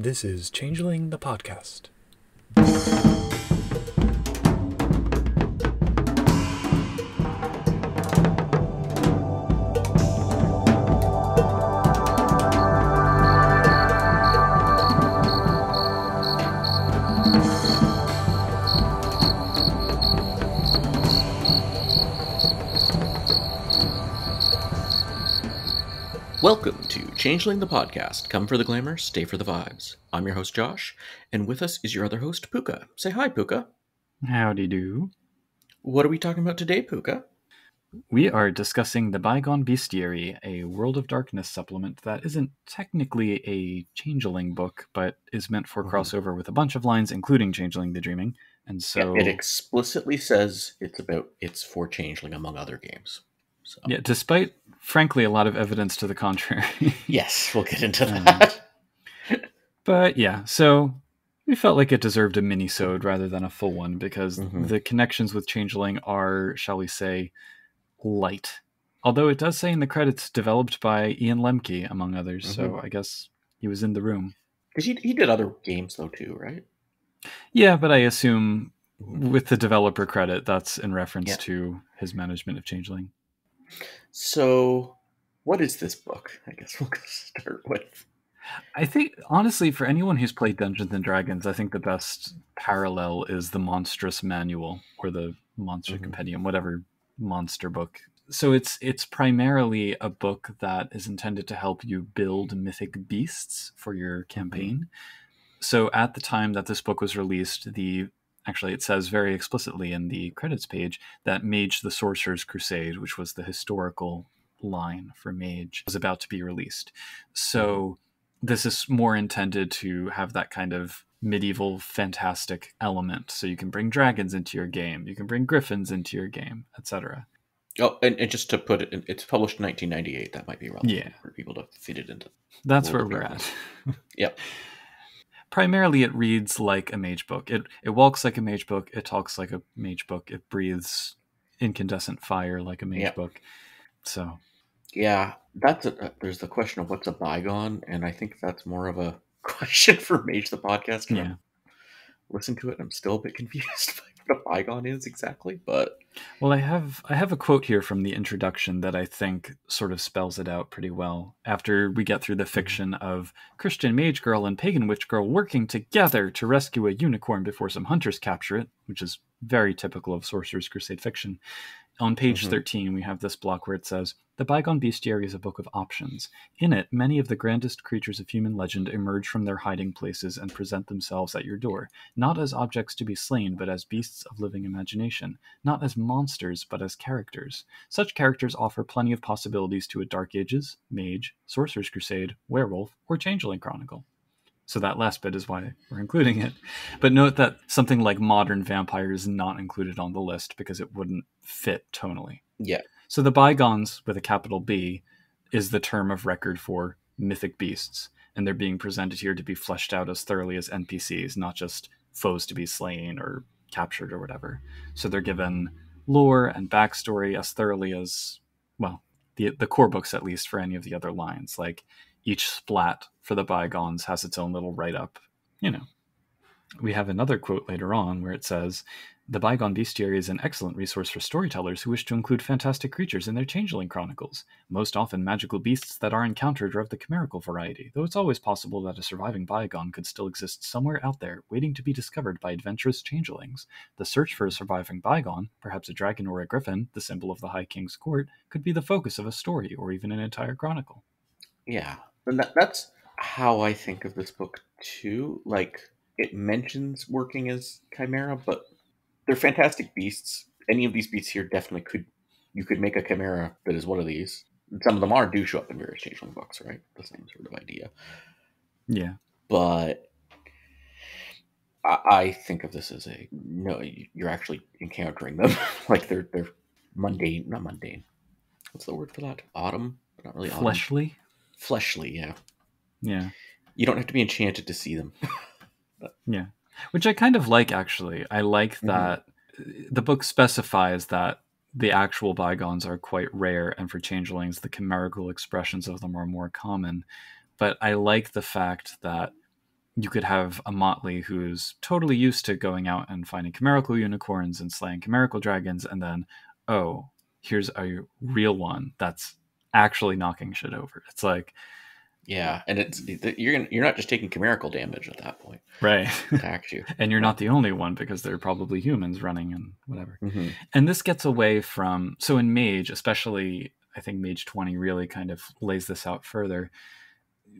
This is Changeling the podcast. Welcome to Changeling the podcast. Come for the glamour, stay for the vibes. I'm your host, Josh, and with us is your other host, Puka. Say hi, Puka. Howdy do. What are we talking about today, Puka? We are discussing the Bygone Bestiary, a World of Darkness supplement that isn't technically a Changeling book, but is meant for crossover with a bunch of lines, including Changeling the Dreaming. And so it explicitly says it's for Changeling, among other games. So. Yeah, despite, frankly, a lot of evidence to the contrary. Yes, we'll get into that. But yeah, so we felt like it deserved a mini-sode rather than a full one, because the connections with Changeling are, shall we say, light. Although it does say in the credits, developed by Ian Lemke, among others, so I guess he was in the room. Because he did other games, though, too, right? Yeah, but I assume with the developer credit, that's in reference to his management of Changeling. So, what is this book? I guess we'll start with. I think, honestly, for anyone who's played Dungeons & Dragons, I think the best parallel is the Monstrous Manual, or the Monster Compendium, whatever monster book. So it's primarily a book that is intended to help you build mythic beasts for your campaign. So at the time that this book was released, actually, it says very explicitly in the credits page that Mage the Sorcerer's Crusade, which was the historical line for Mage, was about to be released. So this is more intended to have that kind of medieval fantastic element. So you can bring dragons into your game, you can bring griffins into your game, etc. Oh, and just to put it, it's published in 1998. That might be relevant for people to fit it into. That's where we're at. Yep. Primarily, it reads like a mage book. It walks like a mage book. It talks like a mage book. It breathes incandescent fire like a mage book. So, yeah, there's the question of what's a bygone, and I think that's more of a question for Mage the podcast. Yeah. Listen to it. I'm still a bit confused by what a bygone is exactly, but well, I have a quote here from the introduction that I think sort of spells it out pretty well. After we get through the fiction of Christian mage girl and pagan witch girl working together to rescue a unicorn before some hunters capture it, which is very typical of Sorcerer's Crusade fiction. On page 13, we have this block where it says, "The Bygone Bestiary is a book of options. In it, many of the grandest creatures of human legend emerge from their hiding places and present themselves at your door, not as objects to be slain, but as beasts of living imagination, not as monsters, but as characters. Such characters offer plenty of possibilities to a Dark Ages, Mage, Sorcerer's Crusade, Werewolf, or Changeling Chronicle." So that last bit is why we're including it. But note that something like Modern Vampire is not included on the list because it wouldn't fit tonally. Yeah. So the Bygones, with a capital B, is the term of record for mythic beasts. And they're being presented here to be fleshed out as thoroughly as NPCs, not just foes to be slain or captured or whatever. So they're given lore and backstory as thoroughly as, well, the core books at least for any of the other lines. Like, each splat for the Bygones has its own little write-up. You know, we have another quote later on where it says, "The Bygone Bestiary is an excellent resource for storytellers who wish to include fantastic creatures in their Changeling chronicles. Most often magical beasts that are encountered are of the chimerical variety, though it's always possible that a surviving Bygone could still exist somewhere out there, waiting to be discovered by adventurous changelings. The search for a surviving Bygone, perhaps a dragon or a griffin, the symbol of the High King's court, could be the focus of a story or even an entire chronicle." Yeah, and that's how I think of this book too. Like, it mentions working as chimera, but they're fantastic beasts. Any of these beasts here definitely you could make a chimera that is one of these. Some of them do show up in various Changeling books, right? The same sort of idea. Yeah. But I think of this as you're actually encountering them. Like, they're mundane, not mundane. What's the word for that? Autumn? But not really autumn. Fleshly? Fleshly, yeah. Yeah. You don't have to be enchanted to see them. Yeah. Which I kind of like, actually. I like that the book specifies that the actual Bygones are quite rare, and for Changelings, the chimerical expressions of them are more common. But I like the fact that you could have a motley who's totally used to going out and finding chimerical unicorns and slaying chimerical dragons, and then, oh, here's a real one that's actually knocking shit over. It's like, yeah, and you're not just taking chimerical damage at that point, right? Attack you, And you're not the only one, because there are probably humans running and whatever. Mm-hmm. And this gets away from, so in Mage, especially, I think Mage 20 really kind of lays this out further.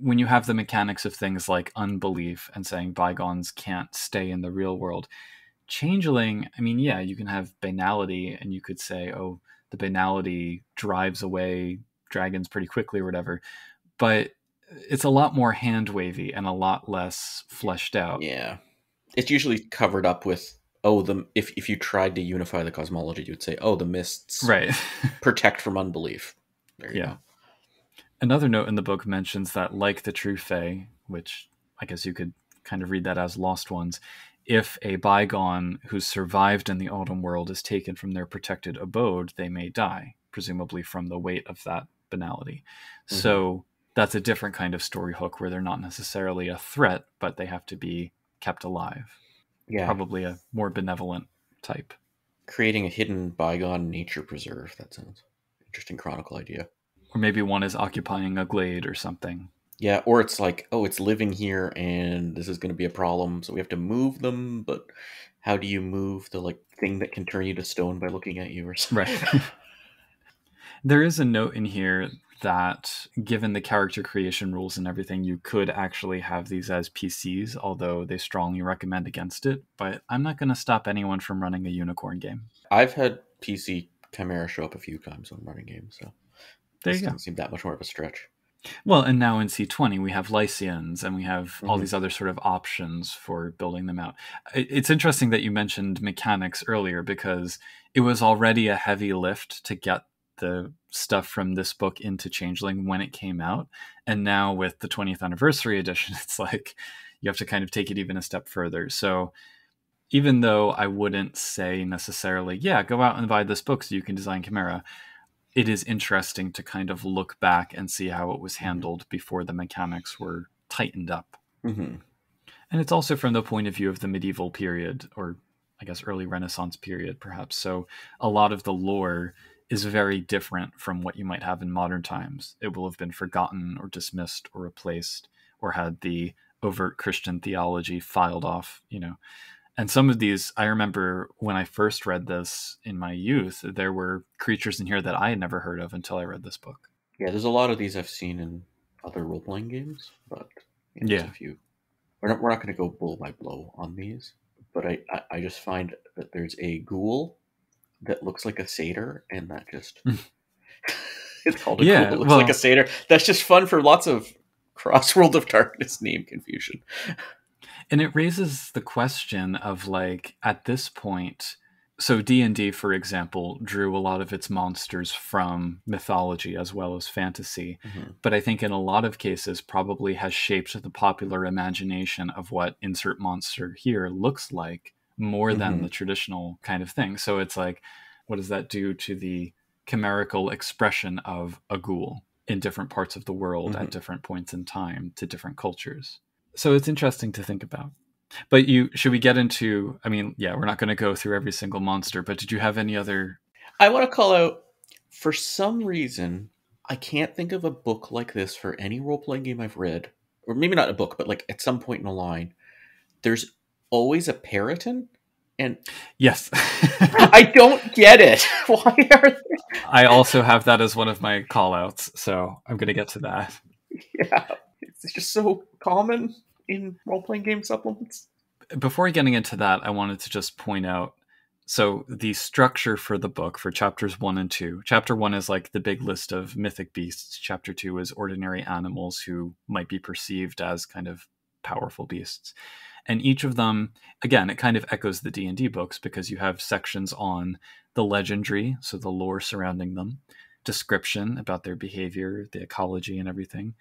When you have the mechanics of things like unbelief and saying bygones can't stay in the real world, Changeling, I mean, yeah, you can have banality, and you could say, oh, the banality drives away dragons pretty quickly or whatever, but it's a lot more hand wavy and a lot less fleshed out. Yeah, it's usually covered up with, oh, if you tried to unify the cosmology, you'd say, oh, the mists Right. protect from unbelief. There you go. Another note in the book mentions that, like the true Fae, which I guess you could kind of read that as lost ones, if a bygone who's survived in the autumn world is taken from their protected abode, they may die, presumably from the weight of that banality. Mm-hmm. So that's a different kind of story hook, where they're not necessarily a threat, but they have to be kept alive. Yeah. Probably a more benevolent type. Creating a hidden bygone nature preserve. That sounds interesting chronicle idea. Or maybe one is occupying a glade or something. Yeah, or it's like, oh, it's living here and this is going to be a problem, so we have to move them, but how do you move the thing that can turn you to stone by looking at you or something? Right. There is a note in here that, given the character creation rules and everything, you could actually have these as PCs, although they strongly recommend against it. But I'm not going to stop anyone from running a unicorn game. I've had PC Chimera show up a few times when running games, so there you go. Doesn't seem that much more of a stretch. Well, and now in C20 we have Lycians, and we have all these other sort of options for building them out. It's interesting that you mentioned mechanics earlier, because it was already a heavy lift to get the stuff from this book into Changeling when it came out, and now with the 20th anniversary edition, it's like you have to kind of take it even a step further. So even though I wouldn't say necessarily, yeah, go out and buy this book so you can design Chimera, it is interesting to kind of look back and see how it was handled before the mechanics were tightened up. Mm-hmm. And it's also from the point of view of the medieval period, or I guess early Renaissance period, perhaps. So a lot of the lore is very different from what you might have in modern times. It will have been forgotten or dismissed or replaced, or had the overt Christian theology filed off, And some of these, I remember when I first read this in my youth, there were creatures in here that I had never heard of until I read this book. Yeah, there's a lot of these I've seen in other role-playing games, but there's a few. We're not going to go blow by blow on these, but I just find that there's a ghoul that looks like a satyr, and that just... it's called a ghoul that looks like a satyr. That's just fun for lots of Crossworld of Darkness name confusion. And it raises the question of, at this point, so D&D, for example, drew a lot of its monsters from mythology as well as fantasy. Mm-hmm. But I think in a lot of cases probably has shaped the popular imagination of what insert monster here looks like more than the traditional kind of thing. So it's like, what does that do to the chimerical expression of a ghoul in different parts of the world at different points in time to different cultures? So it's interesting to think about. But should we get into, we're not going to go through every single monster, but did you have any other? I want to call out, for some reason, I can't think of a book like this for any role-playing game I've read, or maybe not a book, but at some point in a line, there's always a Periton, and yes, I don't get it. Why are there? I also have that as one of my call-outs, so I'm going to get to that. Yeah, it's just so common in role-playing game supplements. Before getting into that, I wanted to just point out, so the structure for the book, for chapters 1 and 2, chapter 1 is the big list of mythic beasts. Chapter 2 is ordinary animals who might be perceived as kind of powerful beasts. And each of them, again, it kind of echoes the D&D books, because you have sections on the legendary, so the lore surrounding them, description about their behavior, the ecology and everything,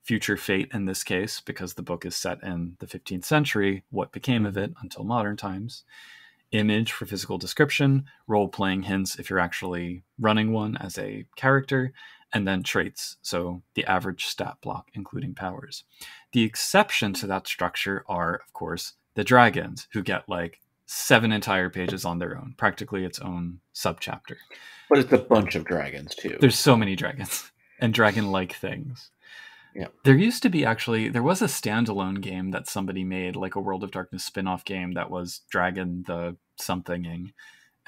future fate in this case, because the book is set in the 15th century, what became of it until modern times, image for physical description, role-playing hints if you're actually running one as a character, and then traits, so the average stat block, including powers. The exception to that structure are, of course, the dragons, who get like 7 entire pages on their own, practically its own subchapter. But it's a bunch of dragons, too. There's so many dragons and dragon-like things. Yeah. There used to be there was a standalone game that somebody made, like a World of Darkness spin-off game that was Dragon the somethinging.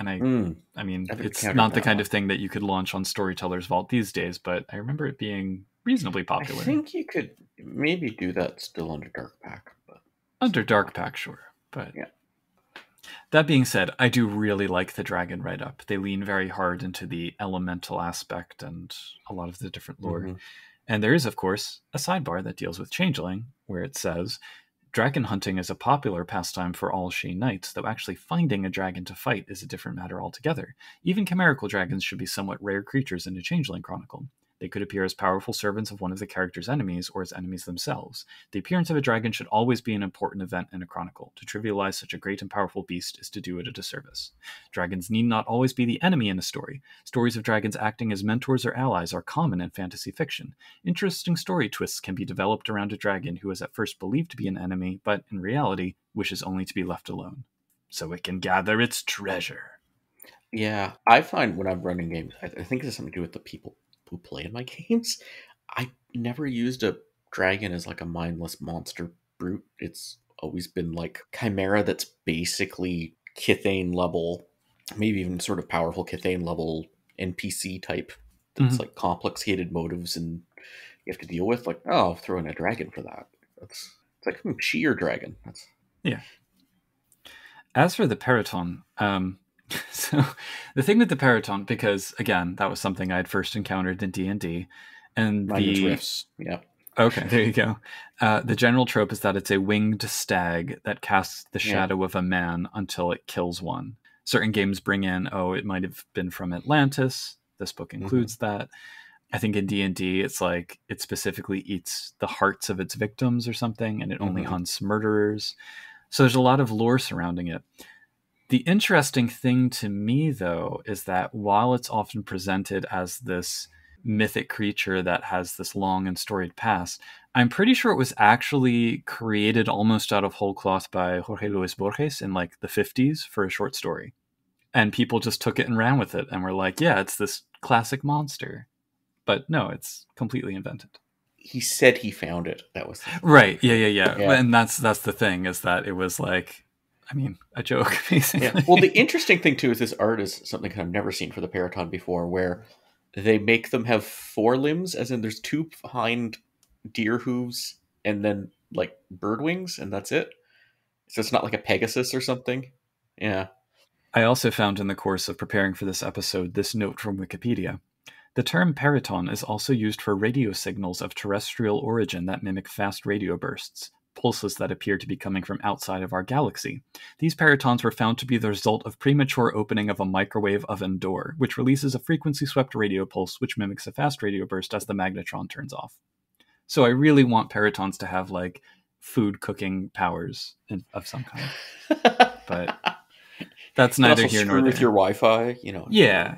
And I mean, it's not the kind of thing that you could launch on Storyteller's Vault these days, but I remember it being reasonably popular. I think you could maybe do that still under Dark Pack. But under Dark Pack, sure. But yeah. That being said, I do really like the dragon write-up. They lean very hard into the elemental aspect and a lot of the different lore. Mm-hmm. And there is, of course, a sidebar that deals with Changeling, where it says, dragon hunting is a popular pastime for all Sheen knights, though actually finding a dragon to fight is a different matter altogether. Even chimerical dragons should be somewhat rare creatures in a Changeling chronicle. They could appear as powerful servants of one of the character's enemies or as enemies themselves. The appearance of a dragon should always be an important event in a chronicle. To trivialize such a great and powerful beast is to do it a disservice. Dragons need not always be the enemy in a story. Stories of dragons acting as mentors or allies are common in fantasy fiction. Interesting story twists can be developed around a dragon who is at first believed to be an enemy, but in reality wishes only to be left alone, so it can gather its treasure. Yeah, I find when I'm running games, I think it has something to do with the people who play in my games. I never used a dragon as like a mindless monster brute. It's always been like chimera that's basically Kithane level, maybe even sort of powerful Kithane level NPC type that's like complicated motives and you have to deal with. Like, oh, I'll throw in a dragon for that. It's like she or dragon. Yeah. As for the Periton, so the thing with the Periton, because again, that was something I'd first encountered in D&D, and the Rifts. Yeah. Okay, there you go. The general trope is that it's a winged stag that casts the shadow of a man until it kills one. Certain games bring in, it might have been from Atlantis. This book includes that. I think in D&D, it's like it specifically eats the hearts of its victims or something, and it only hunts murderers. So there's a lot of lore surrounding it. The interesting thing to me, though, is that while it's often presented as this mythic creature that has this long and storied past, I'm pretty sure it was actually created almost out of whole cloth by Jorge Luis Borges in like the 50s for a short story. And people just took it and ran with it and were like, yeah, it's this classic monster. But no, it's completely invented. He said he found it. That was right. Yeah. And that's the thing, is that it was like, I mean, a joke, basically. Yeah. Well, the interesting thing, too, is this art is something I've never seen for the Periton before, where they make them have 4 limbs, as in there's 2 hind deer hooves and then, like, bird wings, and that's it. So it's not like a Pegasus or something. Yeah. I also found in the course of preparing for this episode this note from Wikipedia. The term periton is also used for radio signals of terrestrial origin that mimic fast radio bursts, pulses that appear to be coming from outside of our galaxy. These peritons were found to be the result of premature opening of a microwave oven door, which releases a frequency-swept radio pulse which mimics a fast radio burst as the magnetron turns off. So I really want peritons to have, like, food cooking powers of some kind. But that's neither here nor there. With your Wi-Fi, you know. Yeah.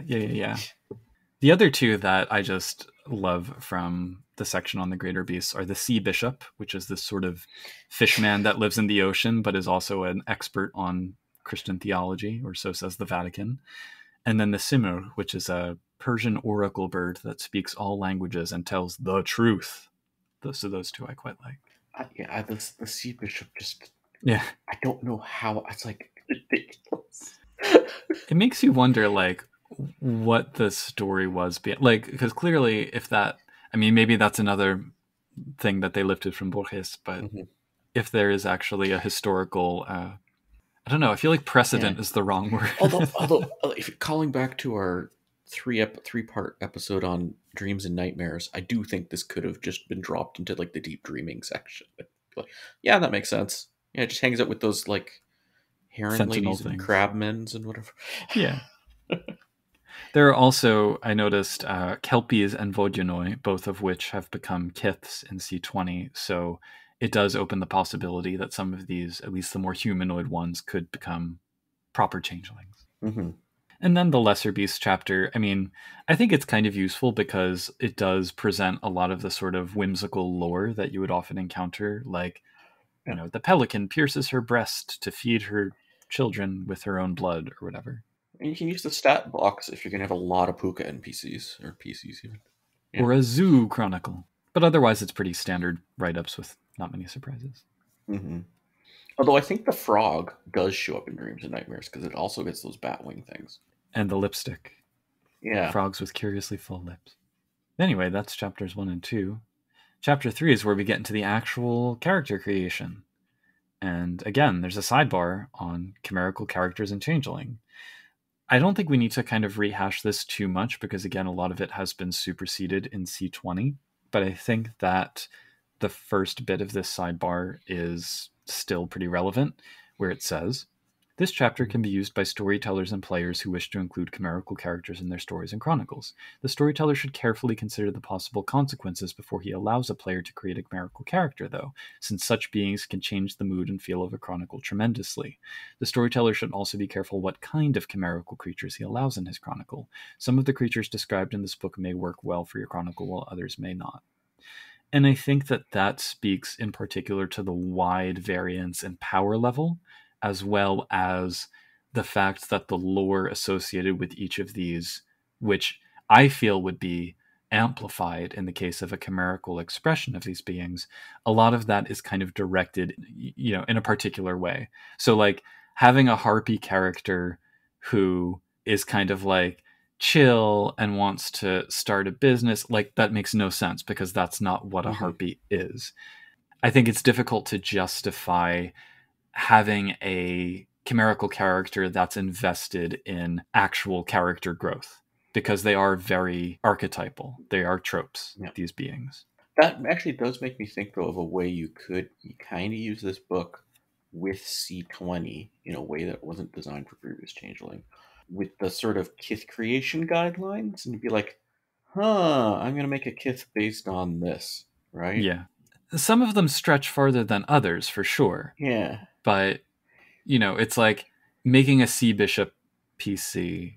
The other 2 that I just love from the section on the greater beasts are the Sea Bishop, which is this sort of fishman that lives in the ocean, but is also an expert on Christian theology, or so says the Vatican. And then the Simur, which is a Persian oracle bird that speaks all languages and tells the truth. So those 2 I quite like. The Sea Bishop just... Yeah. I don't know how... It's like ridiculous. It makes you wonder, like, what the story was. Like, because clearly if that... I mean, maybe that's another thing that they lifted from Borges, but if there is actually a historical... I don't know, I feel like precedent is the wrong word. although if calling back to our 3-part episode on dreams and nightmares, I do think this could have just been dropped into like the deep dreaming section. But yeah, that makes sense. Yeah, it just hangs out with those like heron Sentinel ladies and things. crabmen's and whatever. Yeah. There are also, I noticed, Kelpies and Vodyanoi, both of which have become Kiths in C20, so it does open the possibility that some of these, at least the more humanoid ones, could become proper changelings. And then the Lesser Beast chapter, I mean, I think it's kind of useful because it does present a lot of the sort of whimsical lore that you would often encounter, like, you know, the pelican pierces her breast to feed her children with her own blood or whatever. And you can use the stat box if you're going to have a lot of Puka NPCs, or PCs even. Yeah. Or a zoo chronicle. But otherwise, it's pretty standard write-ups with not many surprises. Mm-hmm. Although I think the frog does show up in Dreams and Nightmares because it also gets those batwing things. And the lipstick. Yeah. Frogs with curiously full lips. Anyway, that's chapters 1 and 2. Chapter 3 is where we get into the actual character creation. And again, there's a sidebar on chimerical characters and Changeling. I don't think we need to kind of rehash this too much because, again, a lot of it has been superseded in C20. But I think that the first bit of this sidebar is still pretty relevant, where it says, this chapter can be used by storytellers and players who wish to include chimerical characters in their stories and chronicles. The storyteller should carefully consider the possible consequences before he allows a player to create a chimerical character, though, since such beings can change the mood and feel of a chronicle tremendously. The storyteller should also be careful what kind of chimerical creatures he allows in his chronicle. Some of the creatures described in this book may work well for your chronicle, while others may not. And I think that that speaks in particular to the wide variance in power level, as well as the fact that the lore associated with each of these, which I feel would be amplified in the case of a chimerical expression of these beings, a lot of that is kind of directed, you know, in a particular way. So like having a harpy character who is kind of like chill and wants to start a business, like that makes no sense because that's not what a harpy is. I think it's difficult to justify having a chimerical character that's invested in actual character growth because they are very archetypal. They are tropes, these beings. That actually does make me think, though, of a way you kind of use this book with C20 in a way that wasn't designed for previous Changeling, with the sort of kith creation guidelines, and you'd be like, I'm going to make a kith based on this, right? Yeah. Some of them stretch farther than others, for sure. Yeah. But, you know, it's like making a Sea Bishop PC.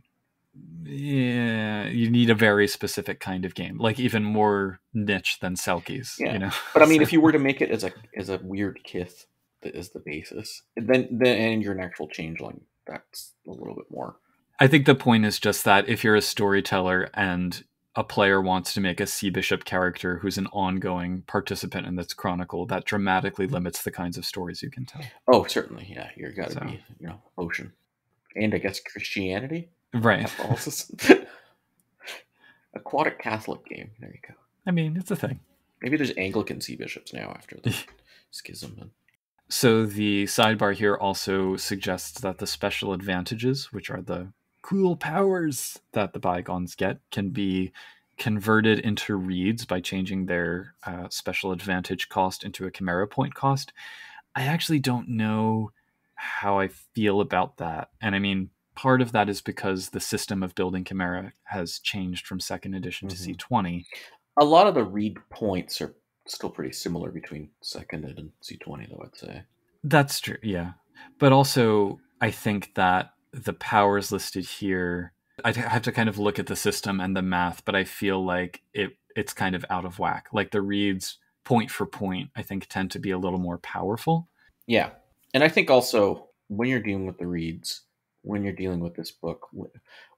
Yeah, you need a very specific kind of game, like even more niche than Selkies. Yeah. You know? But I mean, if you were to make it as a weird kith that is the basis, then and you're an actual Changeling, that's a little bit more. I think the point is just that if you're a storyteller and a player wants to make a Sea Bishop character who's an ongoing participant in this chronicle, that dramatically limits the kinds of stories you can tell. Oh, certainly, yeah. You've got to be, ocean. And I guess Christianity? Right. Aquatic Catholic game. There you go. I mean, it's a thing. Maybe there's Anglican Sea Bishops now after the schism. So the sidebar here also suggests that the special advantages, which are the cool powers that the Bygones get, can be converted into reeds by changing their special advantage cost into a chimera point cost. I actually don't know how I feel about that. And I mean, part of that is because the system of building chimera has changed from 2nd edition to C20. A lot of the reed points are still pretty similar between 2nd and C20, though, I'd say. That's true, yeah. But also, I think that the powers listed here, I'd have to kind of look at the system and the math, but I feel like it's kind of out of whack. Like the reads, point for point, I think tend to be a little more powerful. Yeah. And I think also, when you're dealing with the reads, when you're dealing with this book,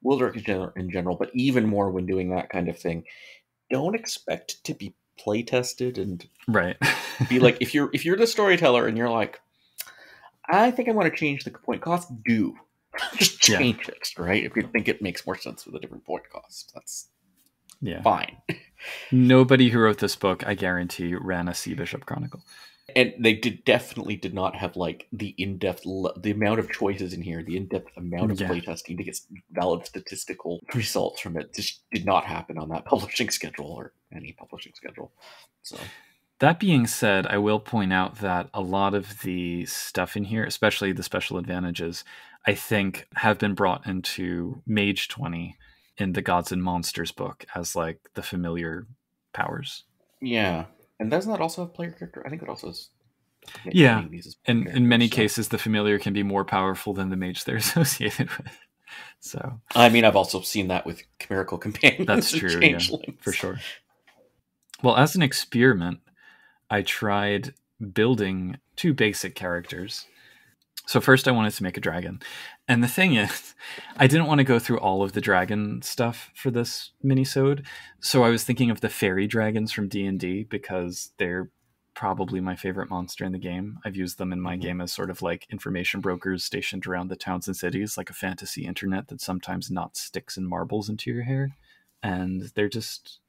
Wildrick in general, but even more when doing that kind of thing, don't expect to be play tested and right. be like, if you're the storyteller and you're like, I think I want to change the point cost, just change it, right? If you think it makes more sense with a different point cost, that's fine. Nobody who wrote this book, I guarantee, ran a Sea Bishop Chronicle. And they definitely did not have like the in-depth, the amount of choices in here, the in-depth amount of playtesting to get valid statistical results from it. Just did not happen on that publishing schedule or any publishing schedule. So. That being said, I will point out that a lot of the stuff in here, especially the special advantages, I think have been brought into Mage 20 in the Gods and Monsters book as like the familiar powers. Yeah. And doesn't that also have player character? I think it also is. Yeah. And in many cases, the familiar can be more powerful than the mage they're associated with. So I mean, I've also seen that with chimerical companions. that's and true, yeah, changelings. for sure. Well, as an experiment, I tried building 2 basic characters. So first I wanted to make a dragon. And the thing is, I didn't want to go through all of the dragon stuff for this mini-sode. So I was thinking of the fairy dragons from D&D because they're probably my favorite monster in the game. I've used them in my game as sort of like information brokers stationed around the towns and cities, like a fantasy internet that sometimes knots sticks and marbles into your hair. And they're just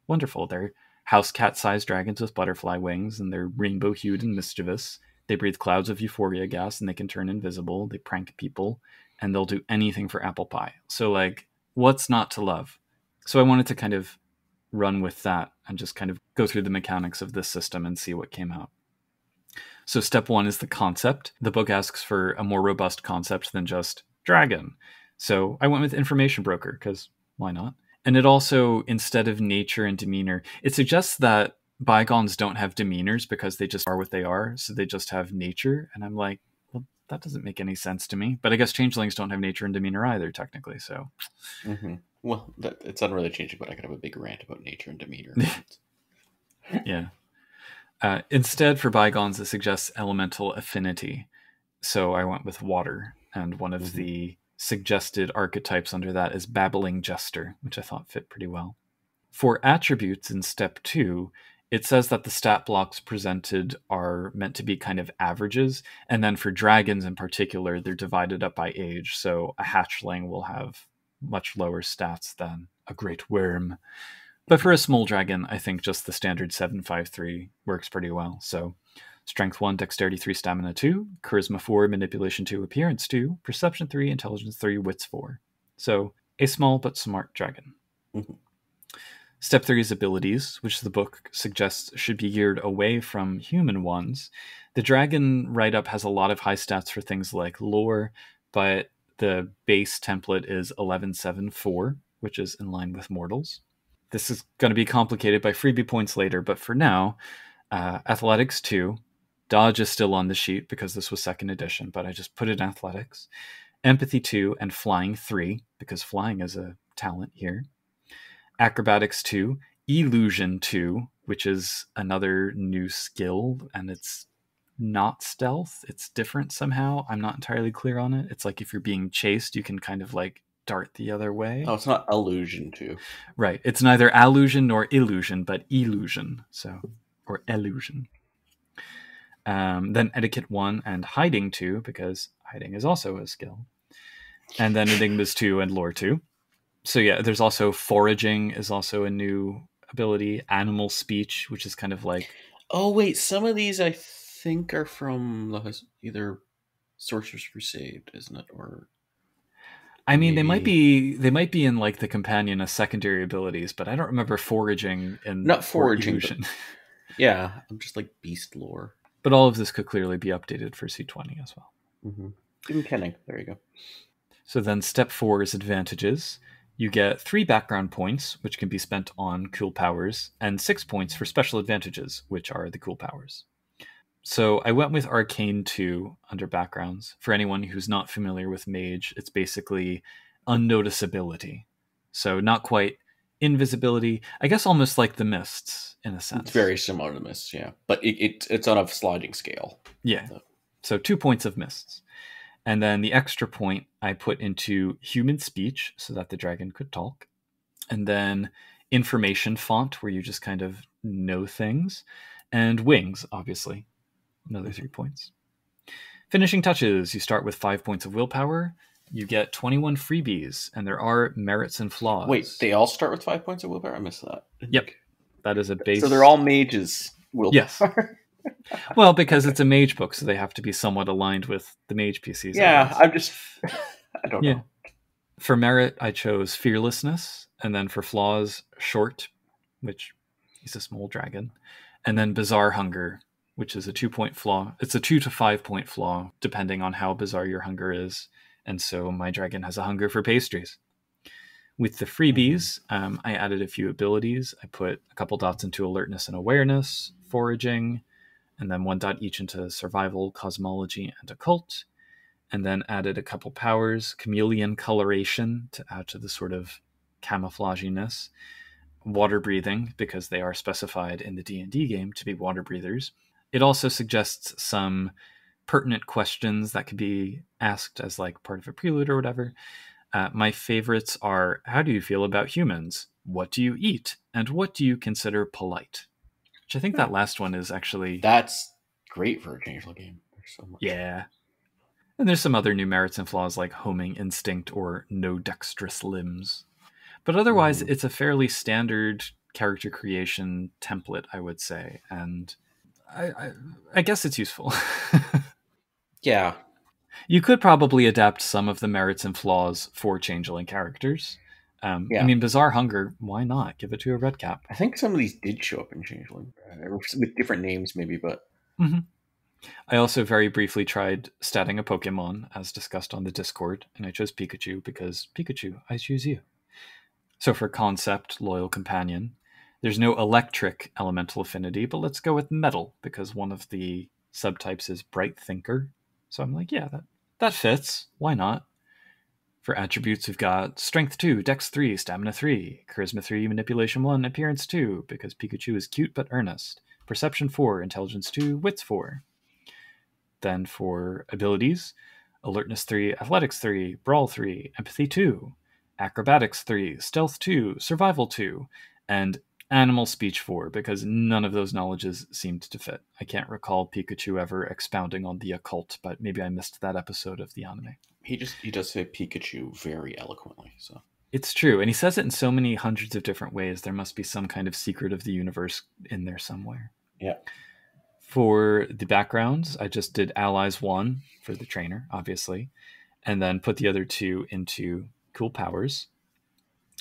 wonderful. They're house cat-sized dragons with butterfly wings, and they're rainbow-hued and mischievous. They breathe clouds of euphoria gas, and they can turn invisible. They prank people, and they'll do anything for apple pie. So, like, what's not to love? So I wanted to kind of run with that and just kind of go through the mechanics of this system and see what came out. So step 1 is the concept. The book asks for a more robust concept than just dragon. So I went with information broker, because why not? And it also, instead of nature and demeanor, it suggests that bygones don't have demeanors because they just are what they are. So they just have nature. And I'm like, well, that doesn't make any sense to me. But I guess changelings don't have nature and demeanor either, technically. So, Well, it's unreally changing, but I could have a big rant about nature and demeanor. yeah. Instead, for bygones, it suggests elemental affinity. So I went with water. And one of the suggested archetypes under that is babbling jester, which I thought fit pretty well. For attributes in step 2, it says that the stat blocks presented are meant to be kind of averages, and then for dragons in particular, they're divided up by age, so a hatchling will have much lower stats than a great worm. But for a small dragon, I think just the standard 753 works pretty well. So Strength 1, Dexterity 3, Stamina 2, Charisma 4, Manipulation 2, Appearance 2, Perception 3, Intelligence 3, Wits 4. So a small but smart dragon. Step 3 is abilities, which the book suggests should be geared away from human ones. The dragon write-up has a lot of high stats for things like lore, but the base template is 1174, which is in line with mortals. This is going to be complicated by freebie points later, but for now, Athletics 2, Dodge is still on the sheet because this was 2nd edition, but I just put it in Athletics. Empathy 2 and Flying 3, because flying is a talent here. Acrobatics 2, Illusion 2, which is another new skill, and it's not stealth. It's different somehow. I'm not entirely clear on it. It's like if you're being chased, you can kind of like dart the other way. Oh, it's not illusion 2. Right. It's neither allusion nor illusion, but illusion. So, or illusion. Then Etiquette 1 and Hiding 2, because hiding is also a skill. And then Enigmas 2 and Lore 2. So yeah, there's also Foraging is also a new ability. Animal Speech, which is kind of like... Oh, wait, some of these I think are from either Sorcerer's Crusade, isn't it? Or I mean, they might be in like the companion as secondary abilities, but I don't remember Foraging and not Foraging. But, yeah, I'm just like Beast Lore. But all of this could clearly be updated for C20 as well. Even Kenning, there you go. So then step 4 is advantages. You get 3 background points, which can be spent on cool powers, and 6 points for special advantages, which are the cool powers. So I went with Arcane 2 under backgrounds. For anyone who's not familiar with Mage, it's basically unnoticeability. So not quite invisibility, I guess almost like the Mists in a sense. It's very similar to Mists, yeah. But it's on a sliding scale. Yeah. So 2 points of Mists. And then the extra point I put into human speech so that the dragon could talk. And then information font where you just kind of know things. And wings, obviously. Another 3 points. Finishing touches. You start with 5 points of willpower. You get 21 freebies. And there are merits and flaws. Wait, they all start with 5 points of willpower? I missed that. Yep. That is a base. So they're all mages willpower. Yes. Well, because it's a mage book, so they have to be somewhat aligned with the mage PCs. Yeah, I don't know. For merit, I chose fearlessness, and then for flaws, short, which he's a small dragon, and then bizarre hunger, which is a 2-point flaw. It's a 2 to 5 point flaw, depending on how bizarre your hunger is. And so my dragon has a hunger for pastries. With the freebies, I added a few abilities. I put a couple dots into alertness and awareness, foraging, and then 1 dot each into survival, cosmology, and occult. and then added a couple powers, chameleon coloration to add to the sort of camouflaginess, water breathing, because they are specified in the D&D game to be water breathers. It also suggests some pertinent questions that could be asked as like part of a prelude or whatever. My favorites are, how do you feel about humans? What do you eat? And what do you consider polite? Which I think that last one is actually... That's great for a Changeling game. There's so much. Yeah. And there's some other new merits and flaws like homing instinct or no dexterous limbs. But otherwise, it's a fairly standard character creation template, I would say. And I guess it's useful. Yeah. You could probably adapt some of the merits and flaws for Changeling characters. I mean, Bizarre Hunger, why not? Give it to a red cap. I think some of these did show up in Changeling. With different names, maybe, but... Mm-hmm. I also very briefly tried statting a Pokemon, as discussed on the Discord, and I chose Pikachu because Pikachu, I choose you. So for concept, loyal companion, there's no electric elemental affinity, but let's go with metal, because one of the subtypes is bright thinker. So I'm like, yeah, that fits. Why not? For attributes, we've got Strength 2, Dex 3, Stamina 3, Charisma 3, Manipulation 1, Appearance 2, because Pikachu is cute but earnest, Perception 4, Intelligence 2, Wits 4. Then for abilities, Alertness 3, Athletics 3, Brawl 3, Empathy 2, Acrobatics 3, Stealth 2, Survival 2, and Animal Speech 4, because none of those knowledges seemed to fit. I can't recall Pikachu ever expounding on the occult, but maybe I missed that episode of the anime. He does say Pikachu very eloquently, so... It's true, and he says it in so many hundreds of different ways. There must be some kind of secret of the universe in there somewhere. Yeah. For the backgrounds, I just did Allies 1 for the trainer, obviously, and then put the other two into cool powers.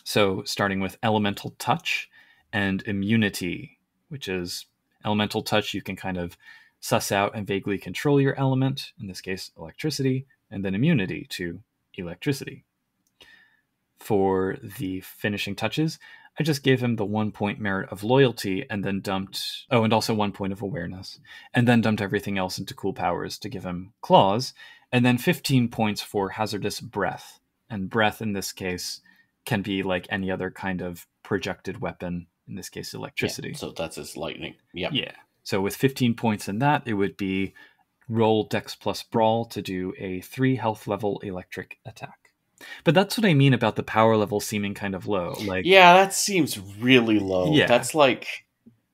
So starting with Elemental Touch and Immunity, which is Elemental Touch, you can kind of suss out and vaguely control your element, in this case electricity, and then Immunity to electricity. For the finishing touches, I just gave him the 1 point merit of loyalty and then dumped... Oh, and also 1 point of awareness. And then dumped everything else into cool powers to give him claws. And then 15 points for hazardous breath. And breath, in this case, can be like any other kind of projected weapon. In this case, electricity. Yeah, so that's his lightning. Yep. Yeah. So with 15 points in that, it would be roll Dex plus Brawl to do a 3 health level electric attack. But that's what I mean about the power level seeming kind of low. Like, yeah, that seems really low. Yeah. That's like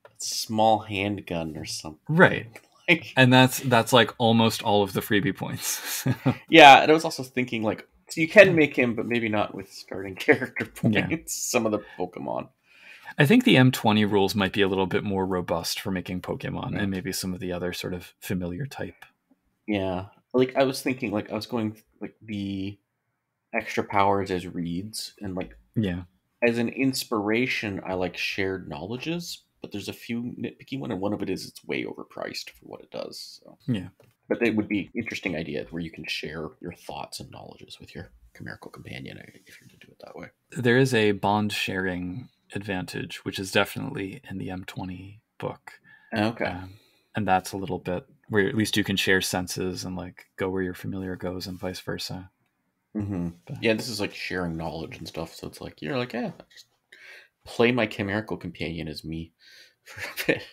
a small handgun or something. Right. Like, and that's like almost all of the freebie points. Yeah, and I was also thinking like, so you can make him, but maybe not with starting character points. Yeah. Some of the Pokemon. I think the M20 rules might be a little bit more robust for making Pokemon and maybe some of the other sort of familiar type. Yeah. Like I was thinking, like I was going like the extra powers as reads, and like as an inspiration, I like shared knowledges, but there's a few nitpicky one, and one of it is it's way overpriced for what it does. So. Yeah. But it would be interesting idea where you can share your thoughts and knowledges with your chimerical companion if you're to do it that way. There is a bond sharing advantage, which is definitely in the M20 book. Okay. And that's a little bit where at least you can share senses and like go where your familiar goes and vice versa. Mm-hmm. Yeah, this is like sharing knowledge and stuff. So it's like, you're like, yeah, just play my chimerical companion as me for a bit.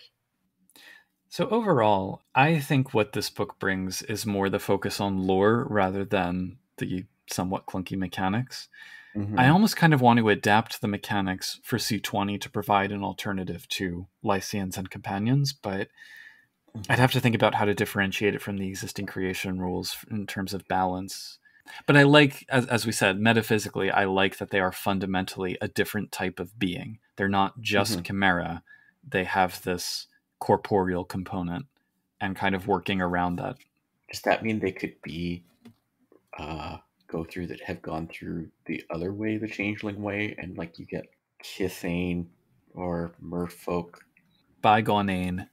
So overall, I think what this book brings is more the focus on lore rather than the somewhat clunky mechanics. Mm-hmm. I almost kind of want to adapt the mechanics for C20 to provide an alternative to Lycians and Companions, but I'd have to think about how to differentiate it from the existing creation rules in terms of balance. But I like, as we said, metaphysically, I like that they are fundamentally a different type of being. They're not just chimera. They have this corporeal component and kind of working around that. Does that mean they could be have gone through the other way, the Changeling way, and like you get Kithane or Merfolk? Bygone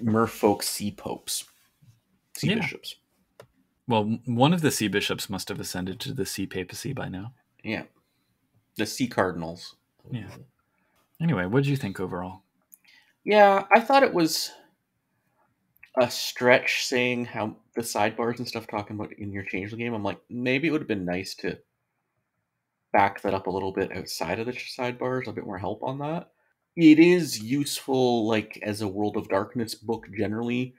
Merfolk Sea Popes. Sea Bishops. Well, one of the Sea Bishops must have ascended to the Sea Papacy by now. Yeah. The Sea Cardinals. Yeah. Anyway, what did you think overall? Yeah, I thought it was a stretch saying how the sidebars and stuff talking about in your Changeling game. I'm like, maybe it would have been nice to back that up a little bit outside of the sidebars, a bit more help on that. It is useful, like, as a World of Darkness book generally.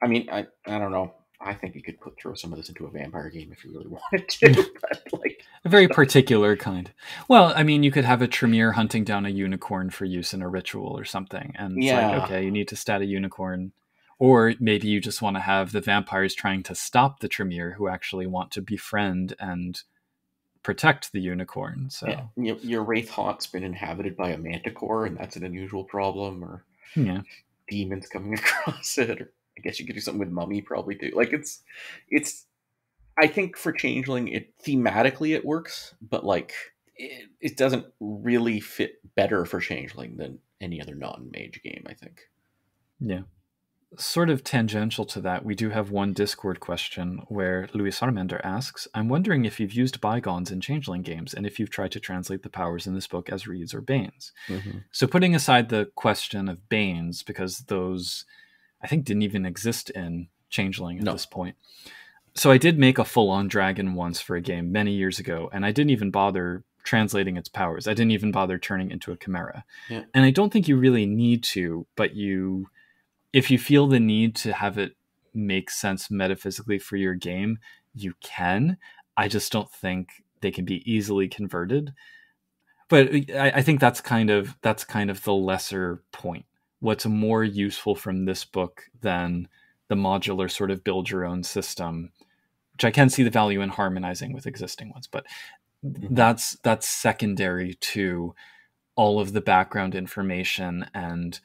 I mean, I don't know. I think you could throw some of this into a vampire game if you really wanted to. But, like, a very particular kind. Well, I mean, you could have a Tremere hunting down a unicorn for use in a ritual or something. And it's like, okay, you need to stat a unicorn. Or maybe you just want to have the vampires trying to stop the Tremere who actually want to befriend and protect the unicorn. So your Wraith Haunt's been inhabited by a manticore, and that's an unusual problem. Or demons coming across it. Or I guess you could do something with Mummy probably too. Like it's. I think for Changeling, thematically it works, but like it doesn't really fit better for Changeling than any other non-Mage game, I think. Yeah. Sort of tangential to that, we do have one Discord question where Luis Armender asks, I'm wondering if you've used Bygones in Changeling games and if you've tried to translate the powers in this book as Reeds or Banes. Mm-hmm. So putting aside the question of Banes, because those, I think, didn't even exist in Changeling at this point. So I did make a full-on dragon once for a game many years ago, and I didn't even bother translating its powers. I didn't even bother turning into a chimera. Yeah. And I don't think you really need to, but if you feel the need to have it make sense metaphysically for your game, you can. I just don't think they can be easily converted. But I think that's kind of the lesser point. What's more useful from this book than the modular sort of build your own system, which I can see the value in harmonizing with existing ones, but that's secondary to all of the background information and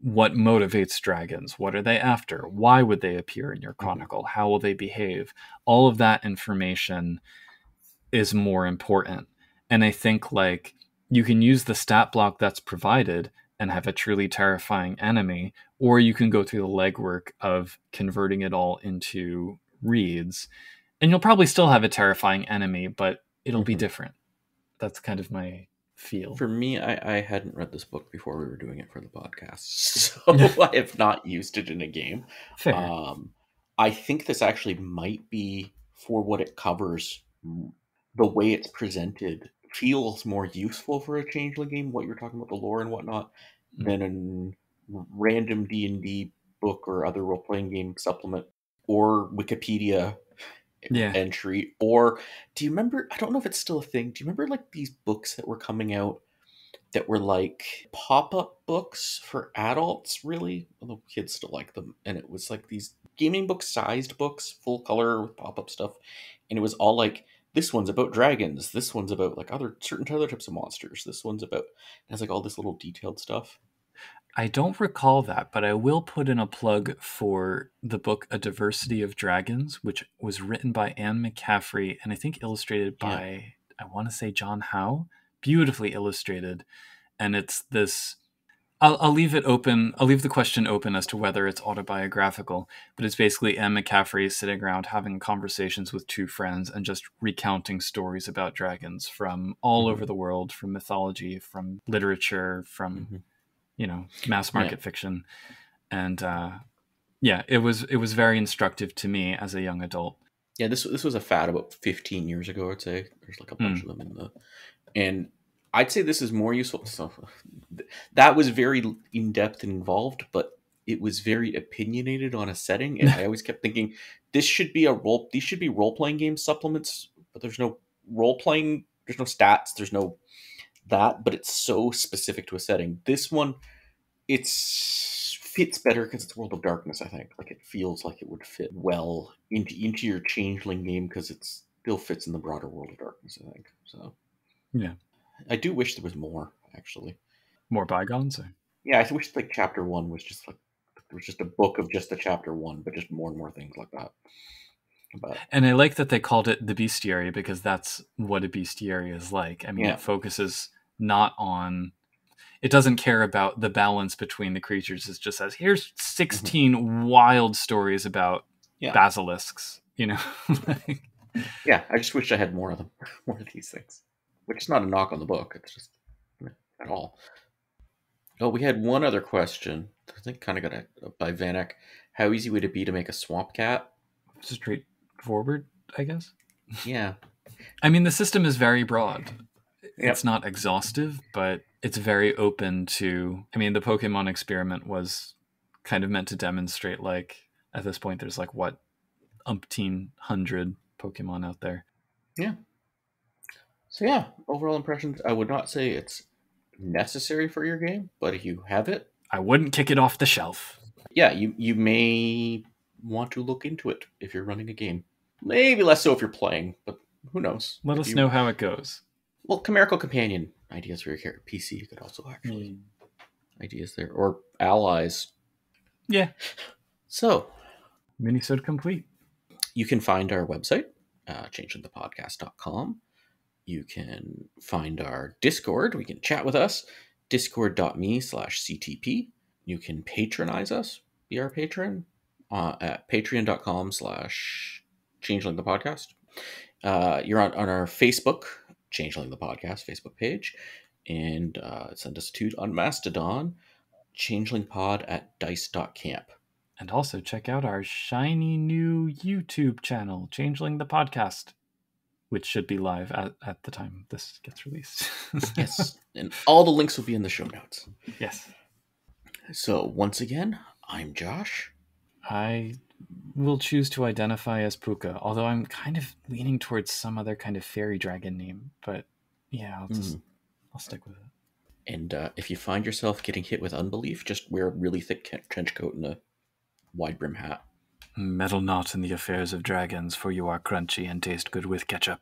what motivates dragons. What are they after? Why would they appear in your chronicle? How will they behave? All of that information is more important. And I think like you can use the stat block that's provided and have a truly terrifying enemy, or you can go through the legwork of converting it all into reeds, and you'll probably still have a terrifying enemy, but it'll be different. That's kind of my feel. For me, I hadn't read this book before we were doing it for the podcast, so I have not used it in a game. Fair. I think this actually might be, for what it covers, the way it's presented feels more useful for a Changeling game, what you're talking about, the lore and whatnot, than a random D&D book or other role-playing game supplement or Wikipedia entry. Or do you remember, I don't know if it's still a thing, do you remember like these books that were coming out that were like pop-up books for adults, really? Although kids still like them. And it was like these gaming book sized books, full color with pop-up stuff. And it was all like, this one's about dragons. This one's about like certain other types of monsters. This one's about, it has like all this little detailed stuff. I don't recall that, but I will put in a plug for the book A Diversity of Dragons, which was written by Anne McCaffrey and I think illustrated by, I want to say John Howe. Beautifully illustrated. And it's this, I'll leave it open. I'll leave the question open as to whether it's autobiographical, but it's basically Anne McCaffrey sitting around having conversations with two friends and just recounting stories about dragons from all over the world, from mythology, from literature, from, mass market fiction. And it was very instructive to me as a young adult. Yeah, this was a fad about 15 years ago, I'd say. There's like a bunch of them and I'd say this is more useful. So that was very in-depth and involved, but it was very opinionated on a setting. And I always kept thinking, these should be role-playing game supplements, but there's no role-playing, there's no stats, there's no that, but it's so specific to a setting. This one, fits better because it's World of Darkness, I think. Like it feels like it would fit well into your Changeling game because it still fits in the broader World of Darkness, I think. So yeah. I do wish there was more, actually. More Bygones? Yeah, I wish like chapter 1 was just like, there was just a book of just the chapter 1, but just more and more things like that. And I like that they called it the Bestiary because that's what a Bestiary is like. I mean, it focuses not on, it doesn't care about the balance between the creatures. It just says, here's 16 wild stories about basilisks, Yeah, I just wish I had more of them, more of these things. Which is not a knock on the book. It's just at all. Oh, we had one other question. I think kind of got by Vanek. how easy would it be to make a swamp cat? Straightforward, I guess. Yeah. I mean, the system is very broad. Yep. It's not exhaustive, but it's very open to... I mean, the Pokemon experiment was kind of meant to demonstrate, like, at this point, there's like, what, umpteen hundred Pokemon out there. Yeah. So yeah, overall impressions, I would not say it's necessary for your game, but if you have it, I wouldn't kick it off the shelf. yeah, you may want to look into it if you're running a game. Maybe less so if you're playing, but who knows? Let us know how it goes. Well, Chimerical Companion ideas for your character. PC, you could also actually ideas there, or allies. Yeah. So, Mini-sode complete. you can find our website, changelingthepodcast.com. You can find our Discord. We can chat with us, discord.me/CTP. You can patronize us, be our patron, at patreon.com/changelingthepodcast. You're on our Facebook, Changeling the Podcast Facebook page, and send us a tweet on Mastodon, changelingpod@dice.camp. And also check out our shiny new YouTube channel, Changeling the Podcast, which should be live at the time this gets released. Yes, and all the links will be in the show notes. Yes. So once again, I'm Josh. I will choose to identify as Puka, although I'm kind of leaning towards some other kind of fairy dragon name. But yeah, I'll stick with it. And if you find yourself getting hit with unbelief, just wear a really thick trench coat and a wide brim hat. Meddle not in the affairs of dragons, for you are crunchy and taste good with ketchup.